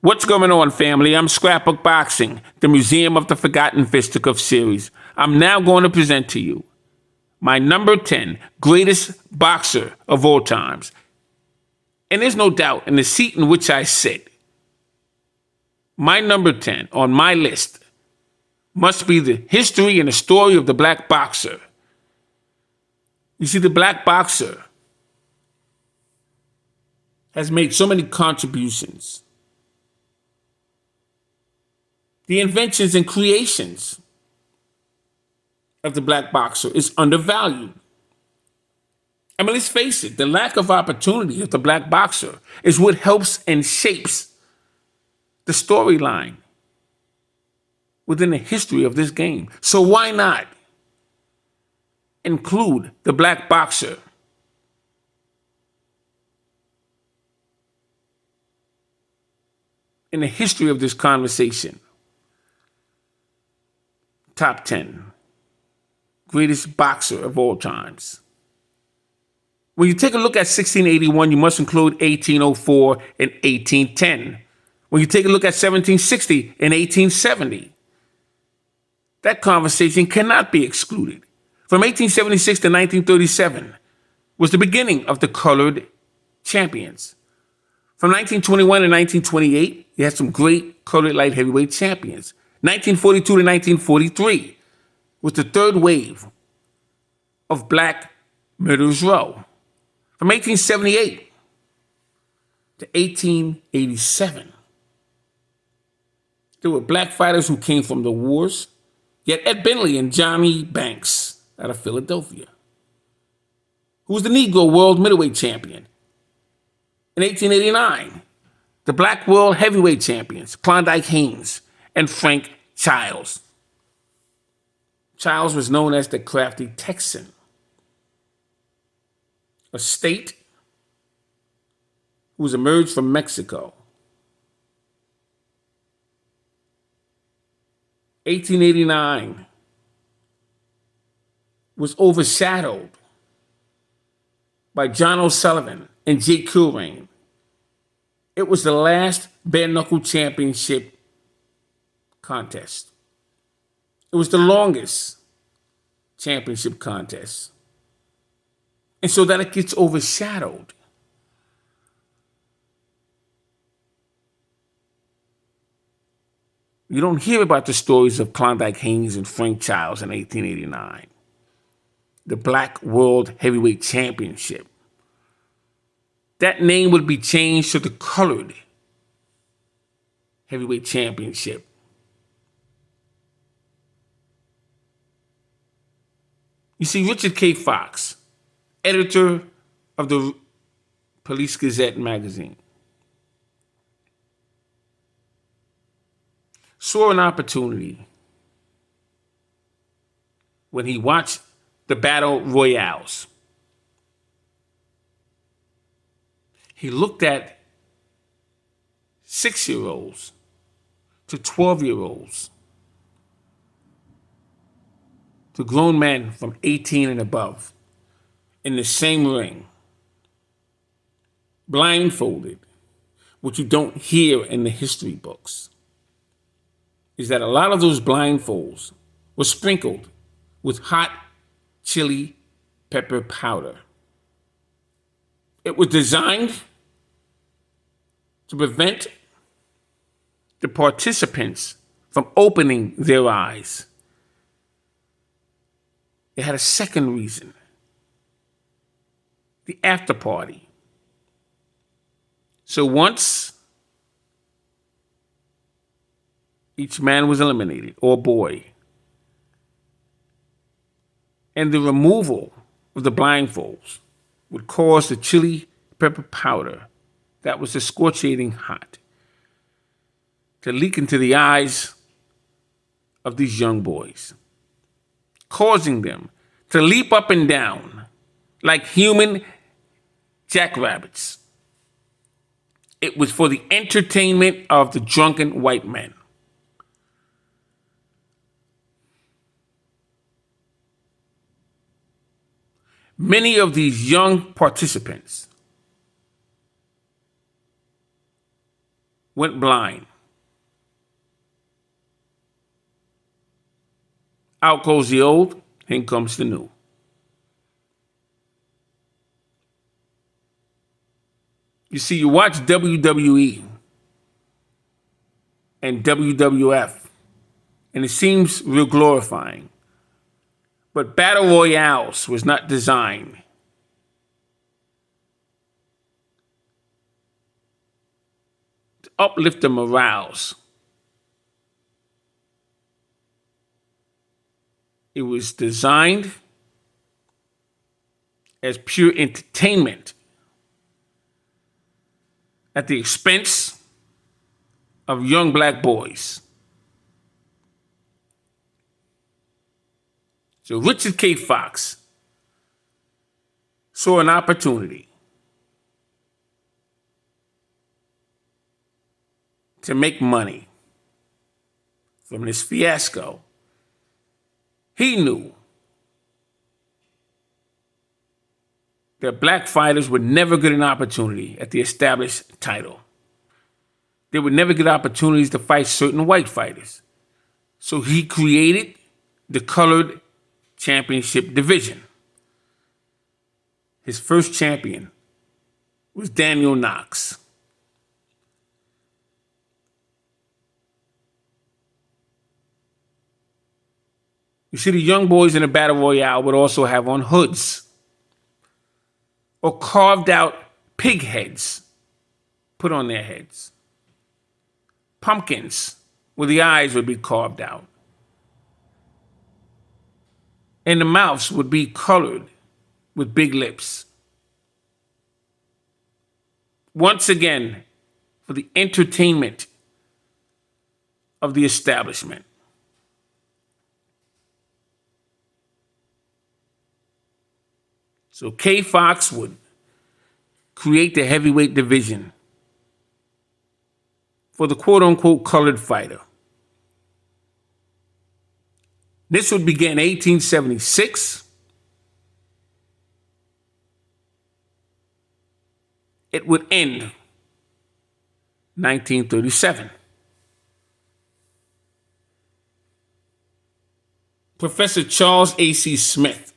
What's going on, family? I'm Scrapbook Boxing, the Museum of the Forgotten Fisticuff series. I'm now going to present to you my number 10 greatest boxer of all times. And there's no doubt in the seat in which I sit, my number 10 on my list must be the history and the story of the black boxer. You see, the black boxer has made so many contributions. The inventions and creations of the black boxer is undervalued. I mean, let's face it, the lack of opportunity of the black boxer is what helps and shapes the storyline within the history of this game. So why not include the black boxer in the history of this conversation? Top 10 greatest boxer of all times. When you take a look at 1681, you must include 1804 and 1810. When you take a look at 1760 and 1870, that conversation cannot be excluded. From 1876 to 1937 was the beginning of the colored champions. From 1921 to 1928, you had some great colored light heavyweight champions. 1942 to 1943 was the third wave of Black Murderers Row. From 1878 to 1887, there were black fighters who came from the wars. Yet Ed Bentley and Johnny Banks out of Philadelphia, who was the Negro World Middleweight Champion. In 1889, the Black World Heavyweight Champions, Klondike Haynes and Frank Childs. Childs was known as the Crafty Texan, a state who was emerged from Mexico. 1889 was overshadowed by John O'Sullivan and Jake Kilrain. It was the last bare knuckle championship contest. It was the longest championship contest. And so that it gets overshadowed. You don't hear about the stories of Klondike Haynes and Frank Childs in 1889. The Black World Heavyweight Championship. That name would be changed to the Colored Heavyweight Championship. You see, Richard K. Fox, editor of the Police Gazette magazine, saw an opportunity when he watched the battle royales. He looked at 6-year-olds to 12-year-olds to grown men from 18 and above in the same ring, blindfolded. What you don't hear in the history books is that a lot of those blindfolds were sprinkled with hot chili pepper powder. It was designed to prevent the participants from opening their eyes. It had a second reason: the after party. So once each man was eliminated, or boy, and the removal of the blindfolds would cause the chili pepper powder that was scorching hot to leak into the eyes of these young boys, causing them to leap up and down like human jackrabbits. It was for the entertainment of the drunken white men. Many of these young participants went blind. Out goes the old, in comes the new. You see, you watch WWE and WWF, and it seems real glorifying. But battle royales was not designed to uplift the morals. It was designed as pure entertainment at the expense of young black boys. So Richard K. Fox saw an opportunity to make money from this fiasco. He knew that black fighters would never get an opportunity at the established title. They would never get opportunities to fight certain white fighters. So he created the colored championship division. His first champion was Daniel Knox. You see, the young boys in the Battle Royale would also have on hoods or carved out pig heads put on their heads. Pumpkins where the eyes would be carved out. And the mouths would be colored with big lips. Once again, for the entertainment of the establishment. So K. Fox would create the heavyweight division for the quote-unquote colored fighter. This would begin 1876. It would end 1937. Professor Charles A.C. Smith,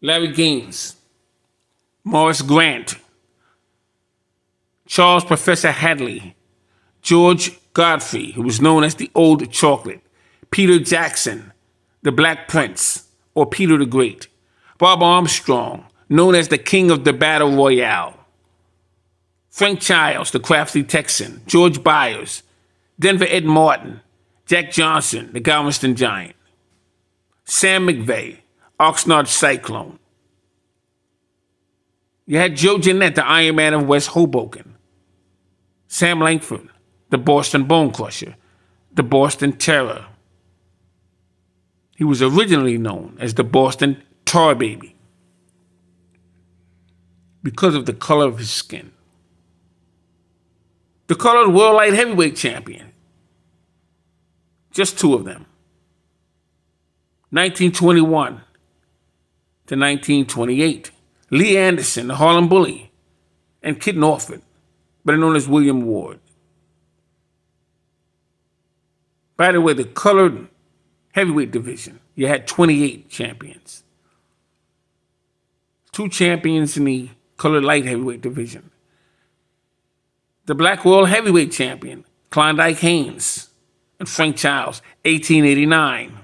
Larry Gaines, Morris Grant, Charles Professor Hadley, George Godfrey, who was known as the Old Chocolate, Peter Jackson, the Black Prince, or Peter the Great, Bob Armstrong, known as the King of the Battle Royale, Frank Childs, the Crafty Texan, George Byers, Denver Ed Martin, Jack Johnson, the Galveston Giant, Sam McVeigh, Oxnard Cyclone. You had Joe Jeanette, the Iron Man of West Hoboken, Sam Langford, the Boston Bone Crusher, the Boston Terror. He was originally known as the Boston Tar Baby because of the color of his skin. The colored World Light Heavyweight Champion. Just two of them. 1921 to 1928. Lee Anderson, the Harlem Bully, and Kid Norford, better known as William Ward. By the way, the colored heavyweight division, you had 28 champions. 2 champions in the colored light heavyweight division. The Black World Heavyweight Champion, Klondike Haynes and Frank Childs, 1889.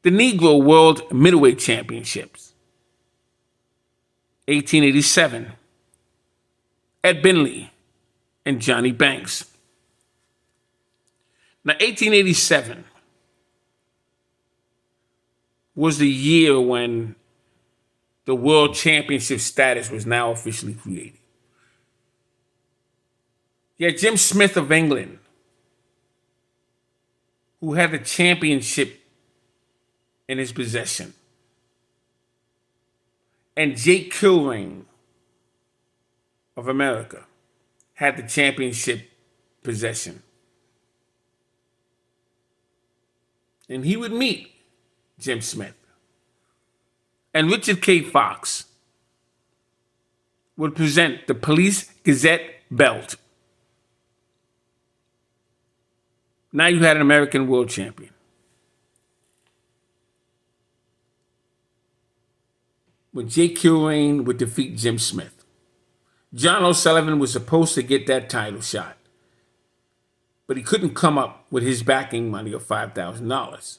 The Negro World Middleweight Championships, 1887. Ed Bentley and Johnny Banks. Now, 1887 was the year when the World Championship status was now officially created. You had Jim Smith of England, who had the championship in his possession. And Jake Kilring of America had the championship possession. And he would meet Jim Smith. And Richard K. Fox would present the Police Gazette belt. Now you had an American world champion. When Jake Kilrain would defeat Jim Smith. John O'Sullivan was supposed to get that title shot, but he couldn't come up with his backing money of $5,000.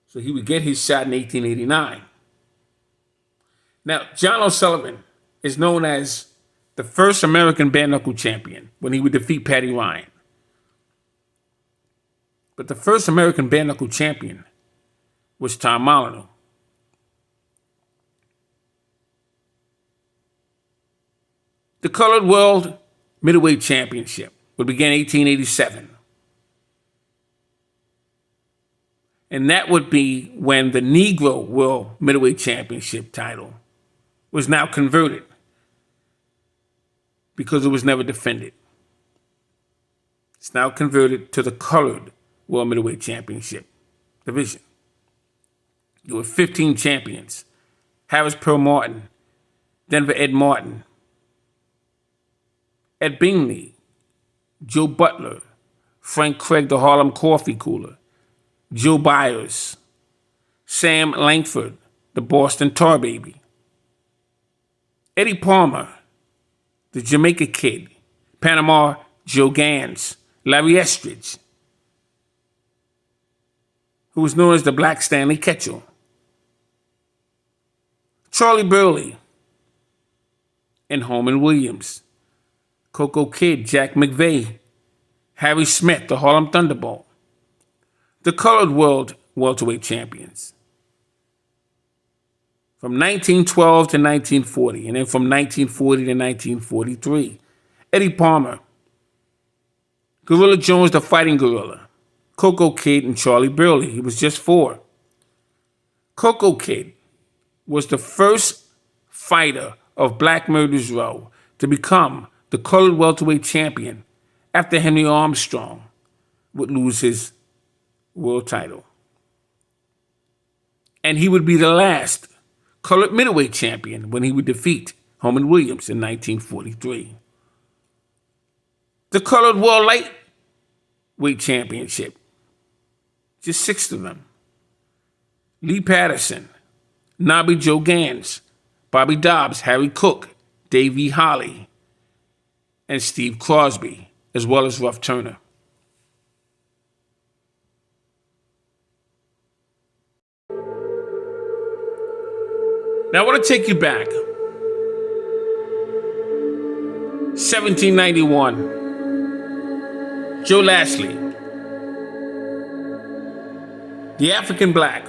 So he would get his shot in 1889. Now, John O'Sullivan is known as the first American bare knuckle champion when he would defeat Paddy Ryan. But the first American bare knuckle champion was Tom Molineaux. The Colored World Middleweight Championship would begin in 1887. And that would be when the Negro World Middleweight Championship title was now converted because it was never defended. It's now converted to the Colored World Middleweight Championship division. There were 15 champions: Harris Pearl Martin, Denver Ed Martin, Ed Bingley, Joe Butler, Frank Craig the Harlem Coffee Cooler, Joe Byers, Sam Langford, the Boston Tar Baby, Eddie Palmer, the Jamaica Kid, Panama Joe Gans, Larry Estridge, who was known as the Black Stanley Ketchel, Charlie Burley, and Holman Williams, Coco Kid, Jack McVeigh, Harry Smith, the Harlem Thunderbolt, the Colored World Welterweight Champions. From 1912 to 1940, and then from 1940 to 1943, Eddie Palmer, Gorilla Jones, the Fighting Gorilla, Coco Kid, and Charlie Burley. He was just 4. Coco Kid was the first fighter of Black Murderers Row to become the Colored Welterweight Champion after Henry Armstrong would lose his world title. And he would be the last Colored Middleweight Champion when he would defeat Holman Williams in 1943. The Colored World Lightweight Championship, just 6 of them: Lee Patterson, Nobby Joe Gans, Bobby Dobbs, Harry Cook, Davey Holly, and Steve Crosby, as well as Ruff Turner. Now I want to take you back. 1791. Joe Lashley, the African Black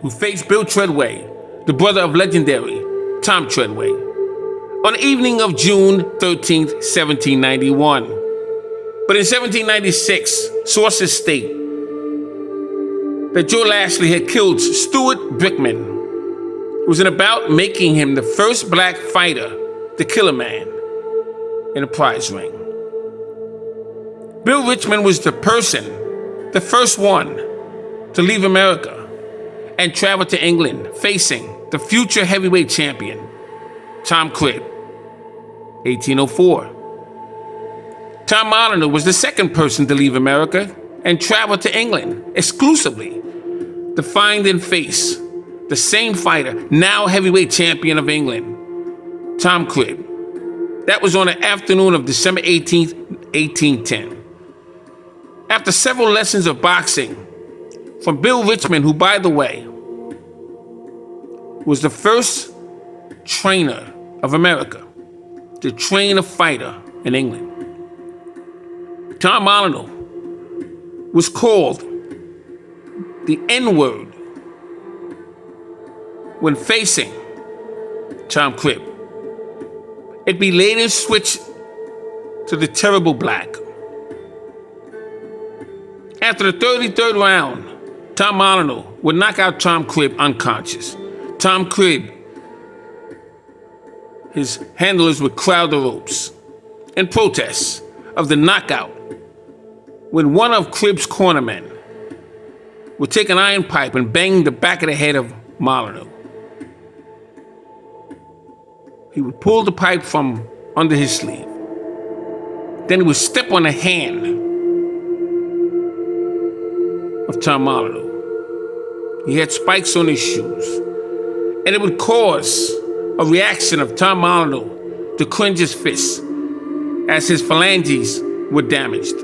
who faced Bill Treadway, the brother of legendary Tom Treadway, on the evening of June 13th, 1791. But in 1796, sources state that Joe Lashley had killed Stuart Brickman, who was in a bout making him the first black fighter to kill a man in a prize ring. Bill Richmond was the first one to leave America and travel to England facing the future heavyweight champion, Tom Cribb, 1804. Tom Molineaux was the second person to leave America and travel to England exclusively to find and face the same fighter, now heavyweight champion of England, Tom Cribb. That was on the afternoon of December 18th, 1810. After several lessons of boxing from Bill Richmond, who, by the way, was the first trainer of America to train a fighter in England, Tom Molineaux was called the N-word when facing Tom Cribb. It be later switched to the Terrible Black. After the 33rd round, Tom Molineaux would knock out Tom Cribb unconscious. Tom Cribb, his handlers would crowd the ropes in protest of the knockout when one of Cribb's cornermen would take an iron pipe and bang the back of the head of Molineaux. He would pull the pipe from under his sleeve. Then he would step on the hand of Tom Molyneux. He had spikes on his shoes, and it would cause a reaction of Tom Molyneux to clench his fists as his phalanges were damaged.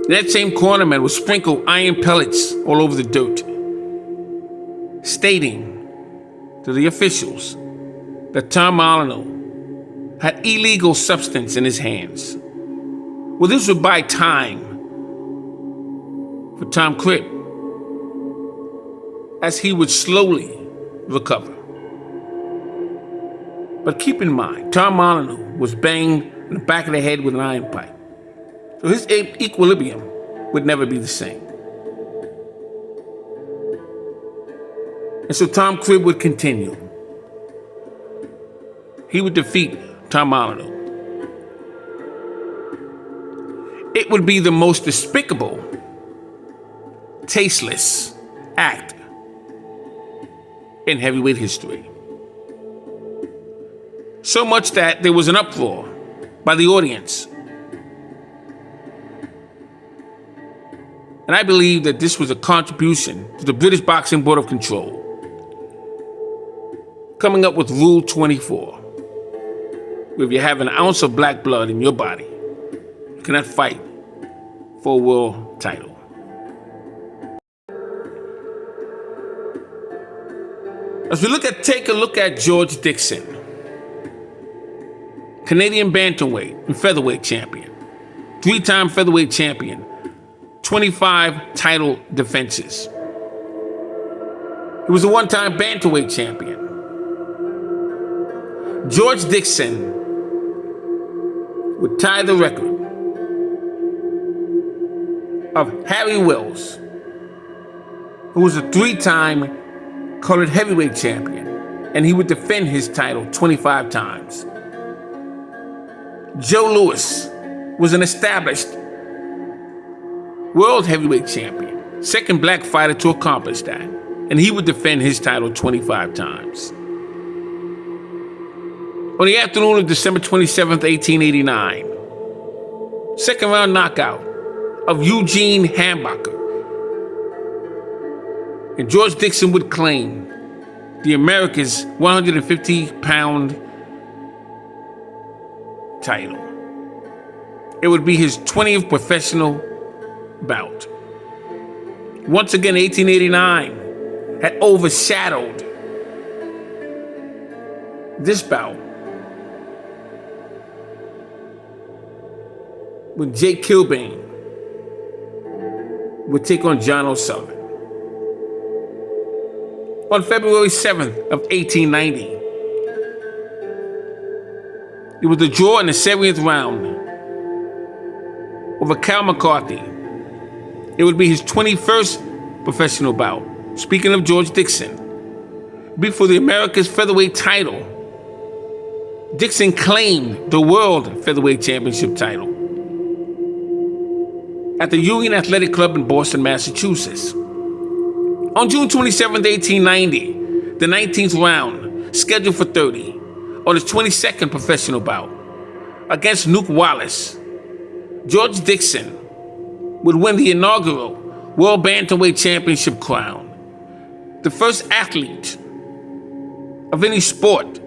That same cornerman would sprinkle iron pellets all over the dirt, stating to the officials that Tom Molyneux had illegal substance in his hands. Well, this would buy time for Tom Cribb as he would slowly recover. But keep in mind, Tom Molyneux was banged in the back of the head with an iron pipe. So his equilibrium would never be the same. And so Tom Cribb would continue. He would defeat Tom Molyneux. It would be the most despicable, tasteless act in heavyweight history. So much that there was an uproar by the audience. And I believe that this was a contribution to the British Boxing Board of Control, coming up with Rule 24. If you have an ounce of black blood in your body, you cannot fight for a world title. As we take a look at George Dixon, Canadian bantamweight and featherweight champion, 3-time featherweight champion, 25 title defenses. He was a 1-time bantamweight champion. George Dixon would tie the record of Harry Wills, who was a 3-time colored heavyweight champion, and he would defend his title 25 times. Joe Louis was an established world heavyweight champion, second black fighter to accomplish that, and he would defend his title 25 times. On the afternoon of December 27th, 1889, second round knockout of Eugene Hambacher, and George Dixon would claim the America's 150-pound title. It would be his 20th professional bout. Once again, 1889 had overshadowed this bout when Jake Kilbane would take on John O'Sullivan. On February 7th of 1890, it was a draw in the 7th round over Cal McCarthy. It would be his 21st professional bout. Speaking of George Dixon, before the America's featherweight title, Dixon claimed the World Featherweight Championship title at the Union Athletic Club in Boston, Massachusetts. On June 27, 1890, the 19th round, scheduled for 30, on his 22nd professional bout against Nuke Wallace, George Dixon would win the inaugural World Bantamweight Championship crown, the first athlete of any sport,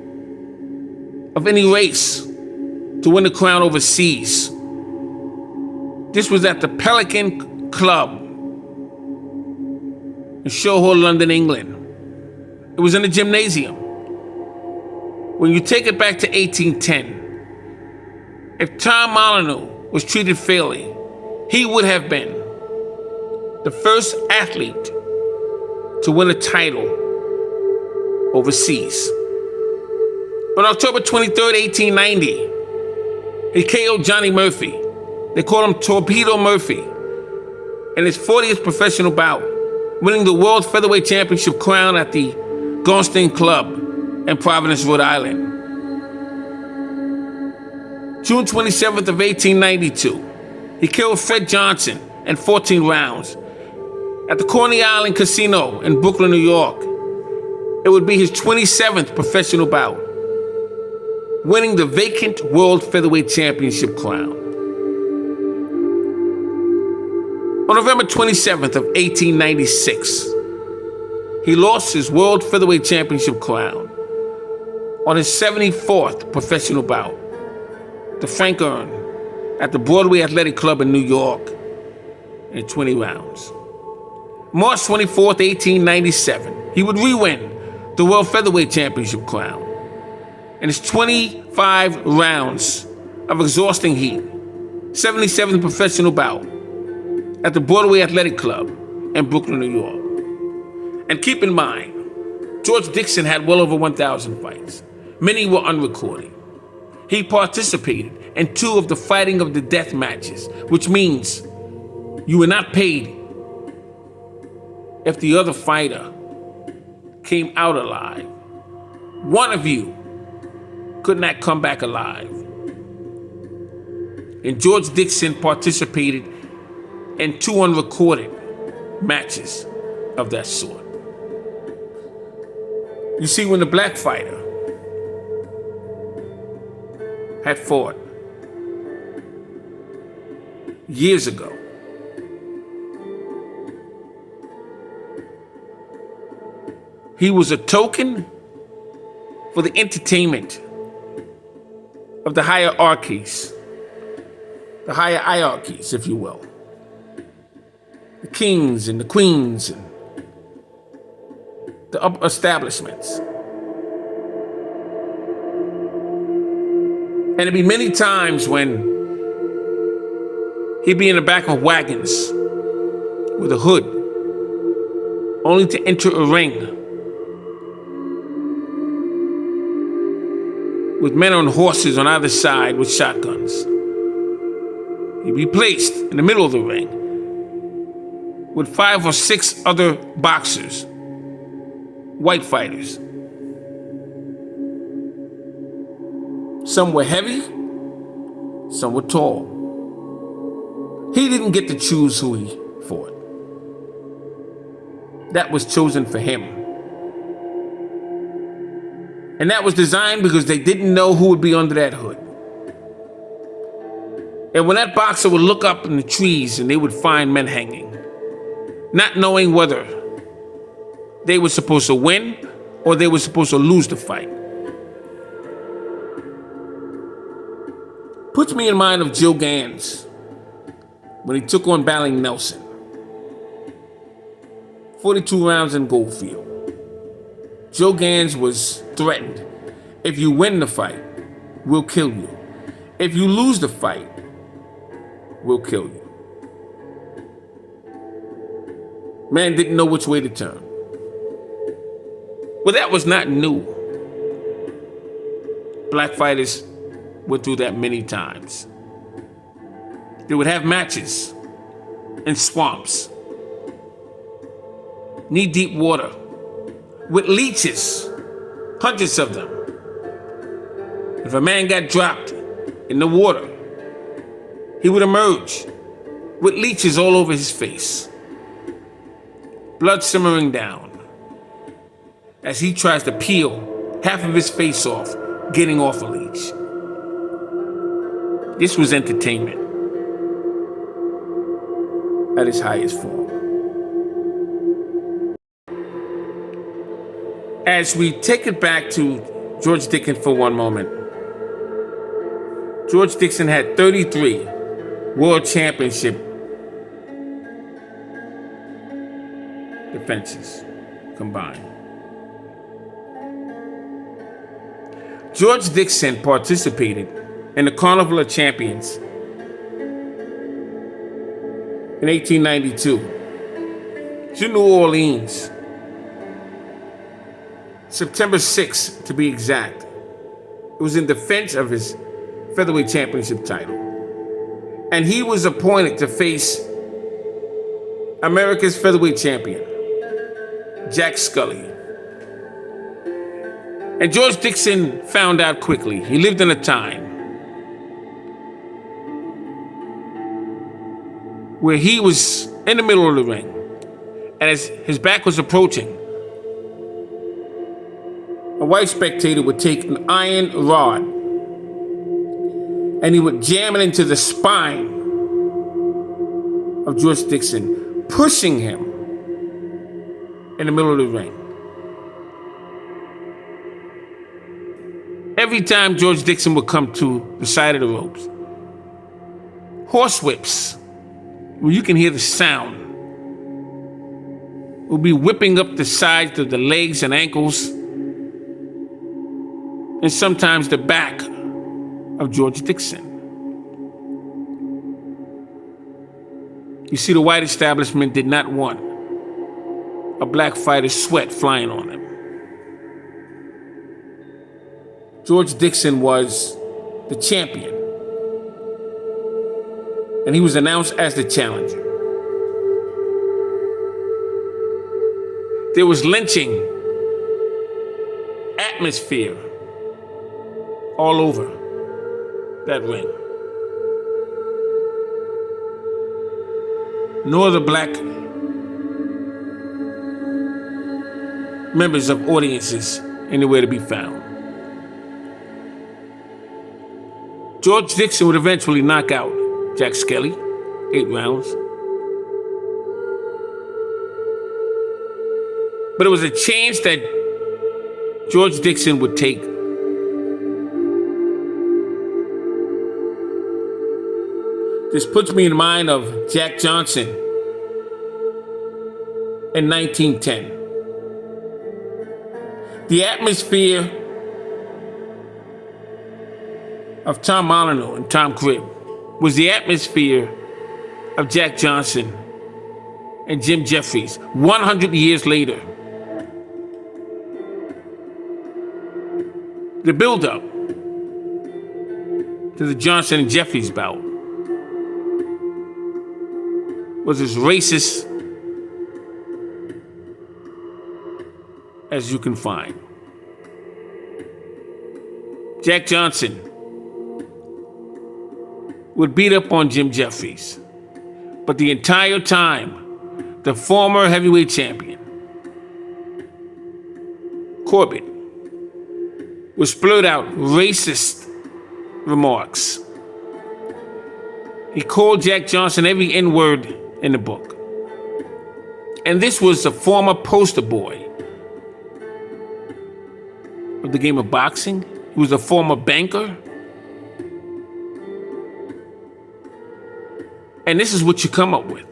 of any race, to win the crown overseas. This was at the Pelican Club in Soho, London, England. It was in a gymnasium. When you take it back to 1810, if Tom Molyneux was treated fairly, he would have been the first athlete to win a title overseas. On October 23rd, 1890, he KO'd Johnny Murphy. They called him Torpedo Murphy in his 40th professional bout, winning the World Featherweight Championship crown at the Gorstein Club in Providence, Rhode Island. June 27th of 1892, he killed Fred Johnson in 14 rounds at the Coney Island Casino in Brooklyn, New York. It would be his 27th professional bout, winning the vacant World Featherweight Championship crown. On November 27th of 1896, he lost his World Featherweight Championship crown on his 74th professional bout to Frank Earn at the Broadway Athletic Club in New York in 20 rounds. March 24th, 1897, he would re-win the World Featherweight Championship crown in his 25 rounds of exhausting heat, 77th professional bout at the Broadway Athletic Club in Brooklyn, New York. And keep in mind, George Dixon had well over 1,000 fights. Many were unrecorded. He participated in 2 of the fighting of the death matches, which means you were not paid if the other fighter came out alive. One of you could not come back alive. And George Dixon participated in 2 unrecorded matches of that sort. You see, when the black fighter had fought years ago, he was a token for the entertainment of the hierarchies, if you will. The kings and the queens and the upper establishments. And it'd be many times when he'd be in the back of wagons with a hood, only to enter a ring with men on horses on either side with shotguns. He'd be placed in the middle of the ring with 5 or 6 other boxers, white fighters. Some were heavy, some were tall. He didn't get to choose who he fought. That was chosen for him. And that was designed because they didn't know who would be under that hood. And when that boxer would look up in the trees and they would find men hanging, not knowing whether they were supposed to win or they were supposed to lose the fight. Puts me in mind of Joe Gans when he took on Battling Nelson. 42 rounds in Goldfield. Joe Gans was threatened. If you win the fight, we'll kill you. If you lose the fight, we'll kill you. Man didn't know which way to turn. Well, that was not new. Black fighters would do that many times. They would have matches in swamps, knee-deep water, with leeches, hundreds of them. If a man got dropped in the water, he would emerge with leeches all over his face, blood simmering down as he tries to peel half of his face off, getting off a leech. This was entertainment at its highest form. As we take it back to George Dixon for one moment, George Dixon had 33 World Championship defenses combined. George Dixon participated in the Carnival of Champions in 1892 to New Orleans, September 6th to be exact. It was in defense of his featherweight championship title. And he was appointed to face America's featherweight champion, Jack Scully. And George Dixon found out quickly. He lived in a time where he was in the middle of the ring, and as his back was approaching, white spectator would take an iron rod and he would jam it into the spine of George Dixon, pushing him in the middle of the ring. Every time George Dixon would come to the side of the ropes, horse whips, where you can hear the sound, would be whipping up the sides of the legs and ankles, and sometimes the back of George Dixon. You see, the white establishment did not want a black fighter's sweat flying on him. George Dixon was the champion, and he was announced as the challenger. There was lynching atmosphere all over that ring. No other black members of audiences anywhere to be found. George Dixon would eventually knock out Jack Skelly, 8 rounds. But it was a chance that George Dixon would take. This puts me in mind of Jack Johnson in 1910. The atmosphere of Tom Molyneux and Tom Cribb was the atmosphere of Jack Johnson and Jim Jeffries 100 years later. The build-up to the Johnson and Jeffries bout was as racist as you can find. Jack Johnson would beat up on Jim Jeffries, but the entire time, the former heavyweight champion, Corbett, would splurt out racist remarks. He called Jack Johnson every N-word in the book. And this was a former poster boy of the game of boxing. He was a former banker. And this is what you come up with.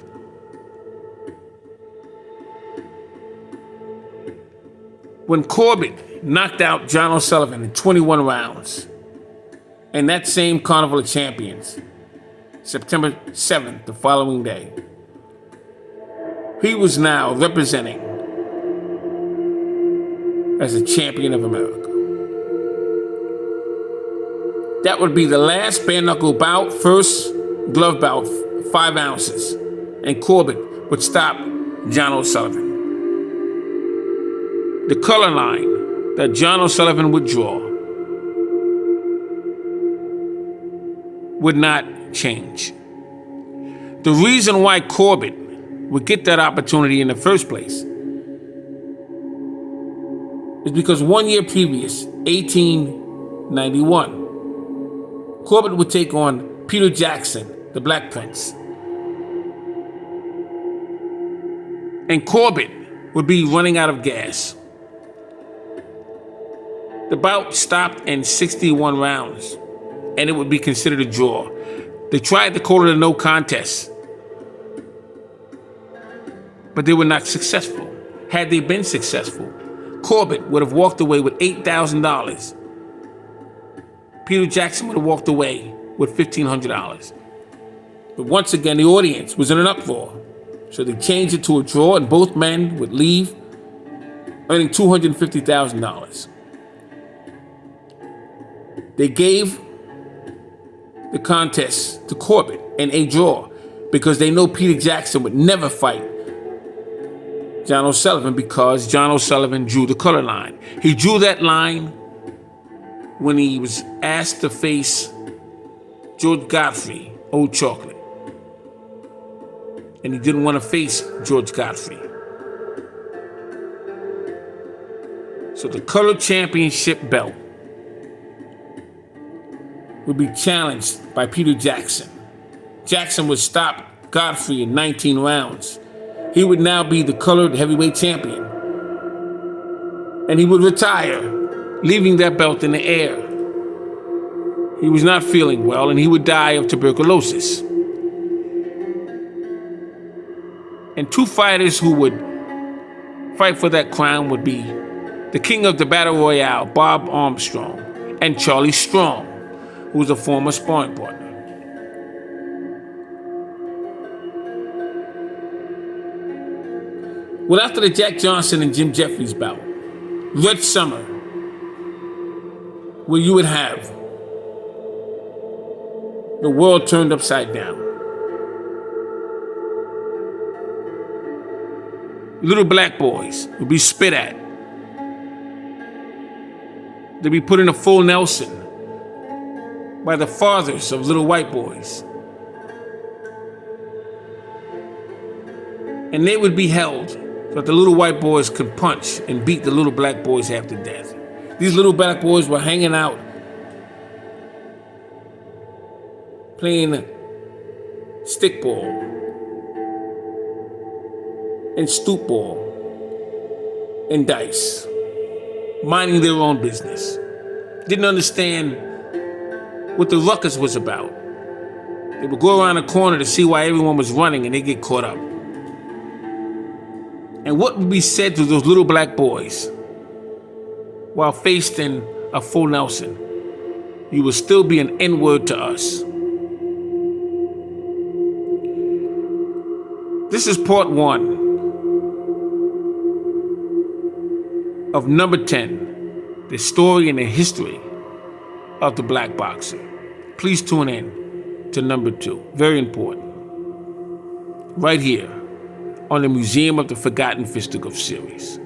When Corbett knocked out John O'Sullivan in 21 rounds, in that same Carnival of Champions, September 7th, the following day, he was now representing as a champion of America. That would be the last bare knuckle bout, first glove bout, 5 ounces, and Corbett would stop John O'Sullivan. The color line that John O'Sullivan would draw would not change. The reason why Corbett would get that opportunity in the first place is because 1 year previous, 1891, Corbett would take on Peter Jackson, the Black Prince. And Corbett would be running out of gas. The bout stopped in 61 rounds, and it would be considered a draw. They tried to call it a no contest, but they were not successful. Had they been successful, Corbett would have walked away with $8,000. Peter Jackson would have walked away with $1,500. But once again, the audience was in an uproar. So they changed it to a draw, and both men would leave earning $250,000. They gave the contest to Corbett in a draw because they know Peter Jackson would never fight John O'Sullivan because John O'Sullivan drew the color line. He drew that line when he was asked to face George Godfrey, Old Chocolate. And he didn't want to face George Godfrey. So So the color championship belt would be challenged by Peter Jackson. Jackson would stop Godfrey in 19 rounds. He would now be the colored heavyweight champion. And he would retire, leaving that belt in the air. He was not feeling well, and he would die of tuberculosis. And two fighters who would fight for that crown would be the king of the Battle Royale, Bob Armstrong, and Charlie Strong, who was a former sparring partner. Well, after the Jack Johnson and Jim Jeffries bout, Red Summer, where you would have the world turned upside down. Little black boys would be spit at. They'd be put in a full Nelson by the fathers of little white boys. And they would be held so that the little white boys could punch and beat the little black boys half to death. These little black boys were hanging out, playing stickball and stoop ball and dice, minding their own business. Didn't understand what the ruckus was about. They would go around the corner to see why everyone was running, and they get caught up. And what would be said to those little black boys while faced in a full Nelson? You will still be an N-word to us. This is part 1 of number 10, the story and the history of the black boxer. Please tune in to number 2, very important, right here on the Museum of the Forgotten Fisticuffs series.